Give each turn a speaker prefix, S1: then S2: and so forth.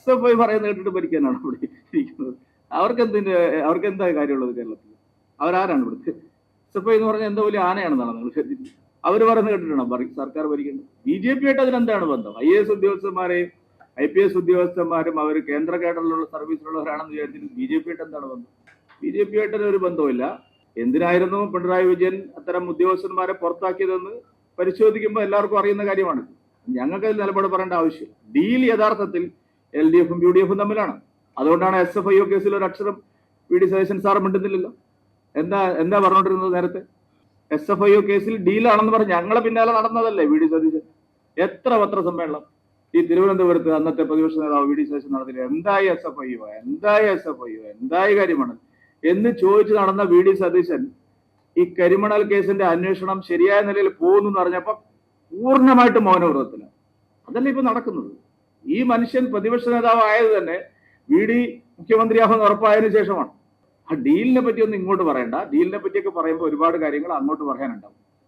S1: SFI പറയുന്നത് കേട്ടിട്ട് ഭരിക്കാനാണ് ഇവിടെ ഇരിക്കുന്നത്. അവർക്ക് എന്താ കാര്യമുള്ളത് കേരളത്തിൽ? അവരാരാണ് ഇവിടുത്തെ? SFI എന്ന് പറഞ്ഞാൽ എന്താ വലിയ ആനയാണെന്നാണ് നിങ്ങൾ കരുതിയത്? അവർ പറയുന്നത് കേട്ടിട്ടാണ് സർക്കാർ ഭരിക്കുന്നത്. BJP ആയിട്ട് അതിനെന്താണ് ബന്ധം? IAS ഉദ്യോഗസ്ഥന്മാരെയും IPS ഉദ്യോഗസ്ഥന്മാരും അവർ കേന്ദ്ര കേഡറിലുള്ള സർവീസിലുള്ളവരാണെന്ന് വിചാരിച്ചിട്ട് BJP ആയിട്ട് എന്താണ് ബന്ധം? BJP ആയിട്ട് ഒരു ബന്ധവുമില്ല. എന്തിനായിരുന്നു പിണറായി വിജയൻ അത്തരം ഉദ്യോഗസ്ഥന്മാരെ പുറത്താക്കിയതെന്ന് പരിശോധിക്കുമ്പോൾ എല്ലാവർക്കും അറിയുന്ന കാര്യമാണ്. ഞങ്ങൾക്ക് അതിൽ നിലപാട് പറയേണ്ട ആവശ്യമില്ല. ഡീൽ യഥാർത്ഥത്തിൽ LDF-ഉം UDF-ഉം തമ്മിലാണ്. അതുകൊണ്ടാണ് SFIO കേസിൽ ഒരു അക്ഷരം VD സതീശൻ സാർ മിണ്ടുന്നില്ലല്ലോ. എന്താ പറഞ്ഞോണ്ടിരുന്നത് നേരത്തെ? SFIO കേസിൽ ഡീലാണെന്ന് പറഞ്ഞ് ഞങ്ങളെ പിന്നാലെ നടന്നതല്ലേ VD സതീശൻ? എത്ര പത്രസമ്മേളനം ഈ തിരുവനന്തപുരത്ത് അന്നത്തെ പ്രതിപക്ഷ നേതാവ് VD സതീശൻ നടത്തില്ല. എന്തായി SFIO, എന്തായി കരിമണൽ എന്ന് ചോദിച്ചു നടന്ന VD സതീശൻ ഈ കരിമണൽ കേസിന്റെ അന്വേഷണം ശരിയായ നിലയിൽ പോകുന്നു പറഞ്ഞപ്പോ പൂർണ്ണമായിട്ട് മൗനവ്രതത്തിലാണ്. അതല്ലേ ഇപ്പൊ നടക്കുന്നത്. ഈ മനുഷ്യൻ പ്രതിപക്ഷ നേതാവ് ആയത് തന്നെ VD മുഖ്യമന്ത്രിയാകുമെന്ന് ഉറപ്പായതിനു ശേഷമാണ്. ആ ഡീലിനെ പറ്റി ഒന്നും ഇങ്ങോട്ട് പറയണ്ട. ഡീലിനെ പറ്റിയൊക്കെ പറയുമ്പോൾ ഒരുപാട് കാര്യങ്ങൾ അങ്ങോട്ട് പറയാനുണ്ടാവും.